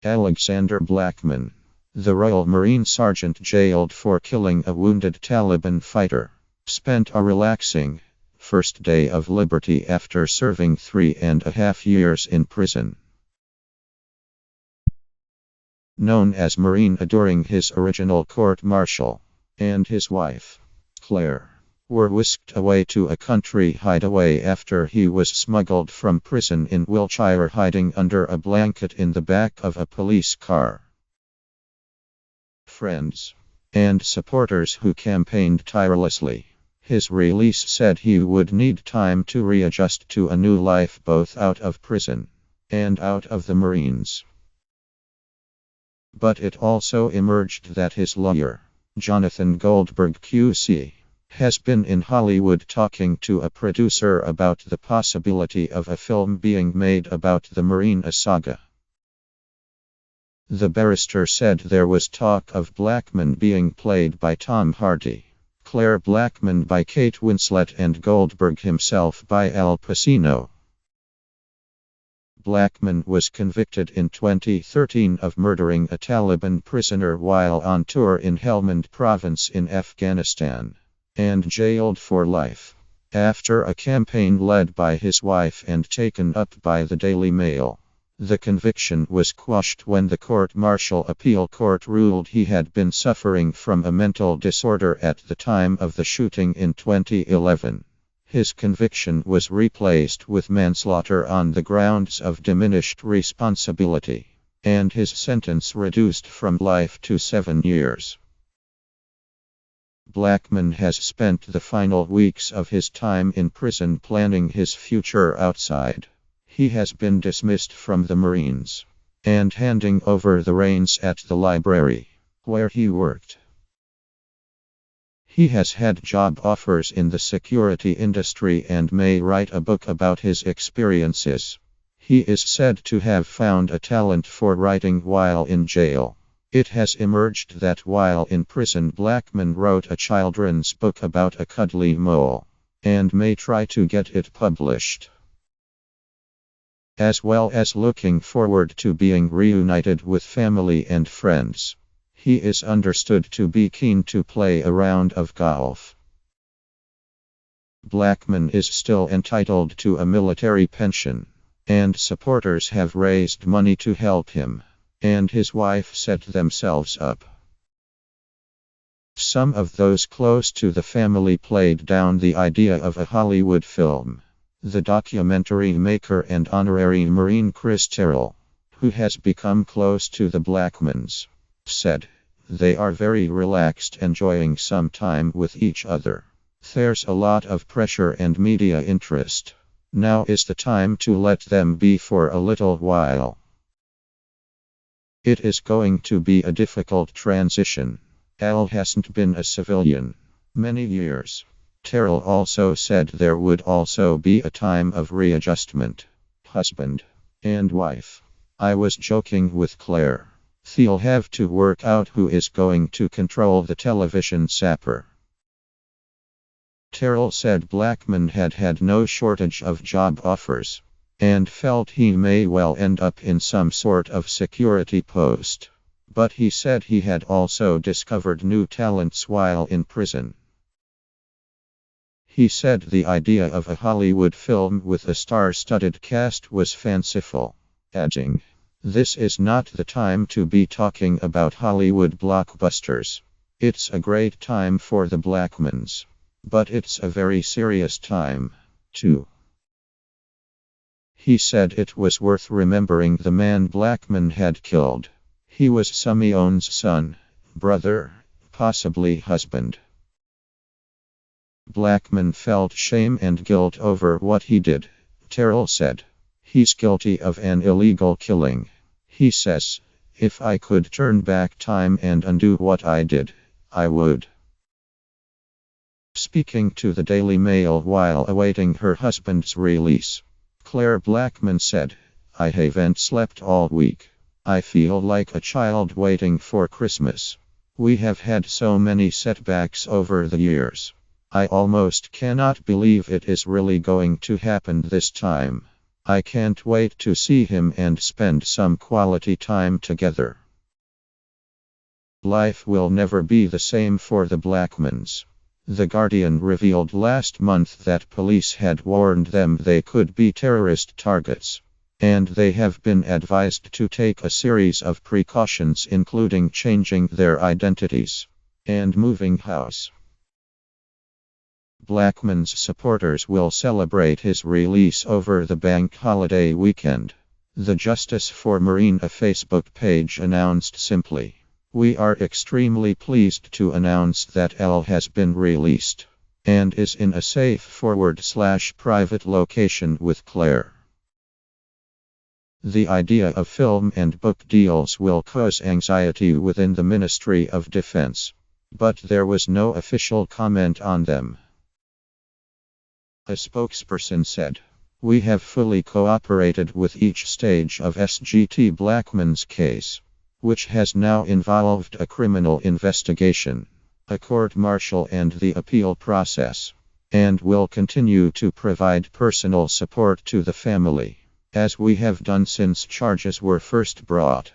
Alexander Blackman, the Royal Marine Sergeant jailed for killing a wounded Taliban fighter, spent a relaxing first day of liberty after serving 3.5 years in prison. Known as Marine during his original court-martial, and his wife, Claire, were whisked away to a country hideaway after he was smuggled from prison in Wiltshire, hiding under a blanket in the back of a police car. Friends and supporters who campaigned tirelessly his release said he would need time to readjust to a new life both out of prison and out of the Marines. But it also emerged that his lawyer, Jonathan Goldberg QC, has been in Hollywood talking to a producer about the possibility of a film being made about the Marine saga. The barrister said there was talk of Blackman being played by Tom Hardy, Claire Blackman by Kate Winslet, and Goldberg himself by Al Pacino. Blackman was convicted in 2013 of murdering a Taliban prisoner while on tour in Helmand province in Afghanistan, and jailed for life after a campaign led by his wife and taken up by the Daily Mail. The conviction was quashed when the court-martial appeal court ruled he had been suffering from a mental disorder at the time of the shooting in 2011. His conviction was replaced with manslaughter on the grounds of diminished responsibility, and his sentence reduced from life to 7 years. Blackman has spent the final weeks of his time in prison planning his future outside. He has been dismissed from the Marines and handing over the reins at the library where he worked. He has had job offers in the security industry and may write a book about his experiences. He is said to have found a talent for writing while in jail. It has emerged that while in prison, Blackman wrote a children's book about a cuddly mole and may try to get it published. As well as looking forward to being reunited with family and friends. He is understood to be keen to play a round of golf. Blackman is still entitled to a military pension, and supporters have raised money to help him and his wife set themselves up. Some of those close to the family played down the idea of a Hollywood film. The documentary maker and honorary Marine Chris Terrell, who has become close to the Blackmans, said, "They are very relaxed, enjoying some time with each other. There's a lot of pressure and media interest. Now is the time to let them be for a little while. It is going to be a difficult transition. Al hasn't been a civilian many years." Terrell also said there would also be a time of readjustment. Husband and wife. "I was joking with Claire. They'll have to work out who is going to control the television sapper." Terrell said Blackman had had no shortage of job offers and felt he may well end up in some sort of security post. But he said he had also discovered new talents while in prison. He said the idea of a Hollywood film with a star-studded cast was fanciful, adding, "This is not the time to be talking about Hollywood blockbusters. It's a great time for the Blackmans, but it's a very serious time, too." He said it was worth remembering the man Blackman had killed. He was Simeon's son, brother, possibly husband. Blackman felt shame and guilt over what he did, Terrell said. He's guilty of an illegal killing. He says, "If I could turn back time and undo what I did, I would." Speaking to the Daily Mail while awaiting her husband's release, Claire Blackman said, "I haven't slept all week. I feel like a child waiting for Christmas. We have had so many setbacks over the years. I almost cannot believe it is really going to happen this time." I can't wait to see him and spend some quality time together. Life will never be the same for the Blackmans. The Guardian revealed last month that police had warned them they could be terrorist targets, and they have been advised to take a series of precautions, including changing their identities and moving house. Blackman's supporters will celebrate his release over the bank holiday weekend. The Justice for Marine a Facebook page announced simply, "We are extremely pleased to announce that L has been released and is in a safe /private location with Claire." The idea of film and book deals will cause anxiety within the Ministry of Defense, but there was no official comment on them. A spokesperson said, "We have fully cooperated with each stage of SGT Blackman's case, which has now involved a criminal investigation, a court-martial and the appeal process, and will continue to provide personal support to the family, as we have done since charges were first brought."